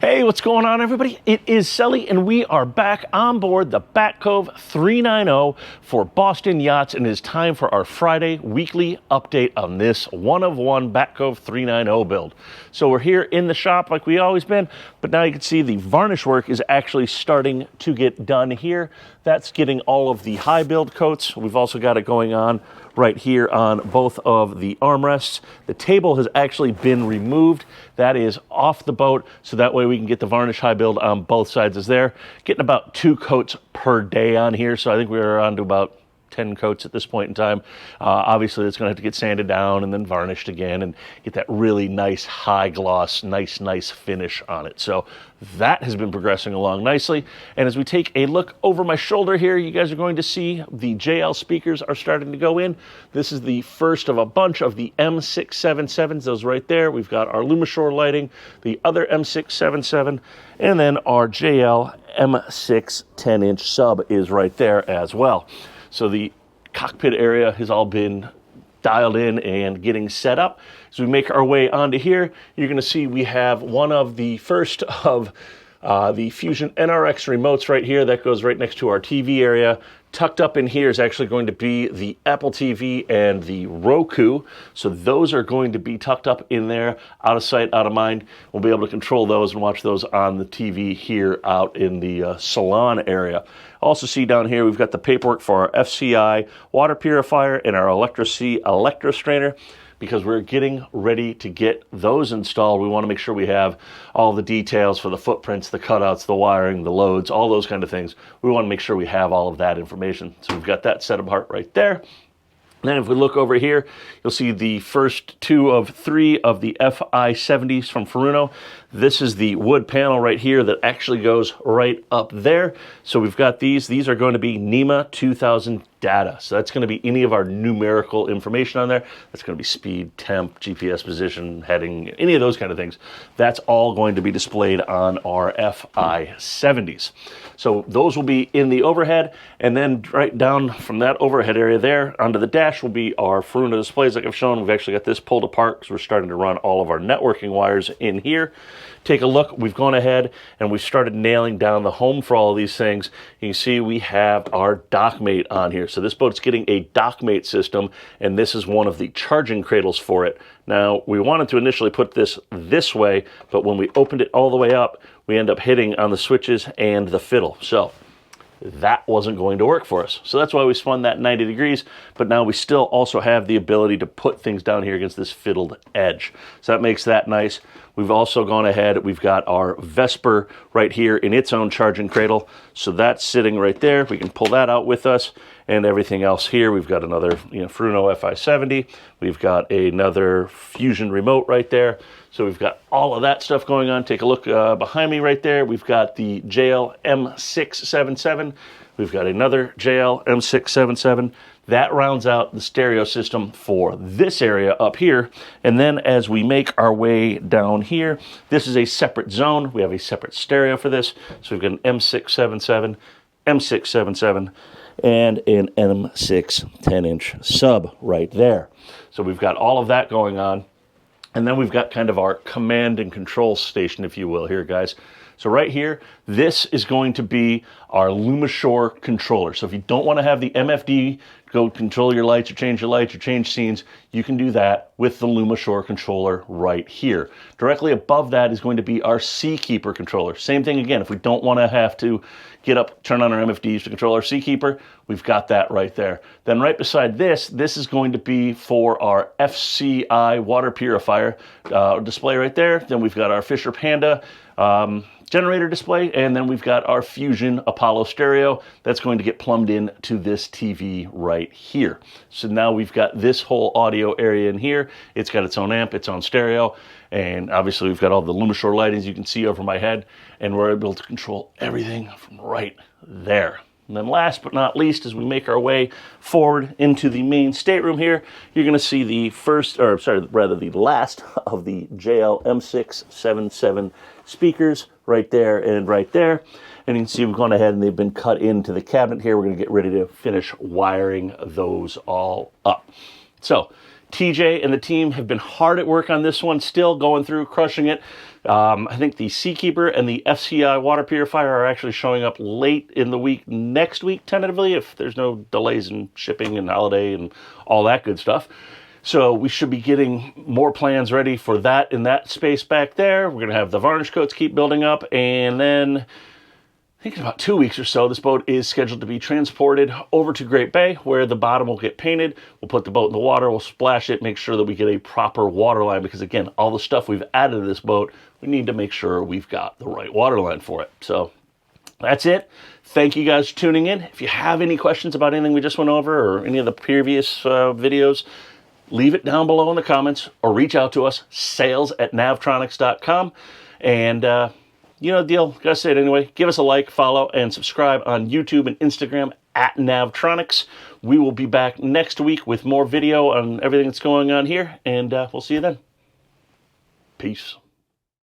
Hey, what's going on, everybody? It is Sully, and we are back on board the Backcove 390 for Boston Yachts, and it is time for our Friday weekly update on this one-of-one Backcove 390 build. So we're here in the shop like we always been, but now you can see the varnish work is actually starting to get done here. That's getting all of the high build coats. We've also got it going on right here on both of the armrests. The table has actually been removed. That is off the boat, so that way we can get the varnish high build on both sides is there. Getting about 2 coats per day on here, so I think we're on to about 10 coats at this point in time. Obviously, it's going to have to get sanded down and then varnished again and get that really nice high gloss, nice finish on it. So that has been progressing along nicely. And as we take a look over my shoulder here, you guys are going to see the JL speakers are starting to go in. This is the first of a bunch of the M677s, those right there. We've got our Lumishore lighting, the other M677, and then our JL M6 10-inch sub is right there as well. So the cockpit area has all been dialed in and getting set up. As we make our way onto here, you're going to see we have one of the first of the Fusion NRX remotes right here. That goes right next to our TV area. Tucked up in here is actually going to be the Apple TV and the Roku. So those are going to be tucked up in there, out of sight, out of mind. We'll be able to control those and watch those on the TV here out in the salon area. Also see down here, we've got the paperwork for our FCI water purifier and our Electro-C electrostrainer. Because we're getting ready to get those installed, we want to make sure we have all the details for the footprints, the cutouts, the wiring, the loads, all those kind of things. We want to make sure we have all of that information. So we've got that set apart right there. Then if we look over here, you'll see the first 2 of 3 of the FI70s from Furuno. This is the wood panel right here that actually goes right up there. So we've got these. These are going to be NEMA 2000 data. So that's going to be any of our numerical information on there. That's going to be speed, temp, GPS position, heading, any of those kind of things. That's all going to be displayed on our FI70s. So those will be in the overhead, and then right down from that overhead area there onto the dash will be our Furuno displays like I've shown. We've actually got this pulled apart because we're starting to run all of our networking wires in here. Take a look. We've gone ahead and we've started nailing down the home for all of these things. You can see we have our dockmate on here. So this boat's getting a dockmate system, and this is one of the charging cradles for it. Now, we wanted to initially put this way, but when we opened it all the way up, we end up hitting on the switches and the fiddle. So that wasn't going to work for us. So that's why we spun that 90 degrees, but now we still also have the ability to put things down here against this fiddled edge. So that makes that nice. We've also gone ahead, we've got our Vesper right here in its own charging cradle. So that's sitting right there. We can pull that out with us, and everything else here. We've got another Furuno FI70. We've got another Fusion remote right there. So we've got all of that stuff going on. Take a look behind me right there. We've got the JL M677. We've got another JL M677. That rounds out the stereo system for this area up here. And then as we make our way down here, this is a separate zone. We have a separate stereo for this. So we've got an M677, M677, and an M6 10-inch sub right there. So we've got all of that going on. And then we've got kind of our command and control station, if you will, here, guys. So right here, this is going to be our Lumishore controller. So if you don't want to have the MFD go control your lights or change scenes, you can do that with the Lumishore controller right here. Directly above that is going to be our Seakeeper controller. Same thing again, if we don't want to have to get up, turn on our MFDs to control our Seakeeper, we've got that right there. Then right beside this is going to be for our FCI water purifier display right there. Then we've got our Fisher Panda generator display, and then we've got our Fusion Apollo stereo that's going to get plumbed in to this TV right here. So now we've got this whole audio area in here. It's got its own amp, its own stereo, and obviously we've got all the Lumishore lightings you can see over my head, and we're able to control everything from right there. And then last but not least, as we make our way forward into the main stateroom here, you're going to see the the last of the JL M677 speakers right there and right there. And you can see we've gone ahead and they've been cut into the cabinet here. We're going to get ready to finish wiring those all up. So TJ and the team have been hard at work on this one, still going through, crushing it. I think the Seakeeper and the FCI water purifier are actually showing up late in the week, next week, tentatively, if there's no delays in shipping and holiday and all that good stuff. So we should be getting more plans ready for that in that space back there. We're going to have the varnish coats keep building up, and then I think in about 2 weeks or so, this boat is scheduled to be transported over to Great Bay, where the bottom will get painted. We'll put the boat in the water, we'll splash it, make sure that we get a proper water line, because again, all the stuff we've added to this boat, we need to make sure we've got the right water line for it. So that's it. Thank you guys for tuning in. If you have any questions about anything we just went over or any of the previous videos, leave it down below in the comments or reach out to us, sales@navtronics.com. And you know the deal. Gotta say it anyway. Give us a like, follow, and subscribe on YouTube and Instagram @Navtronics. We will be back next week with more video on everything that's going on here, and we'll see you then. Peace.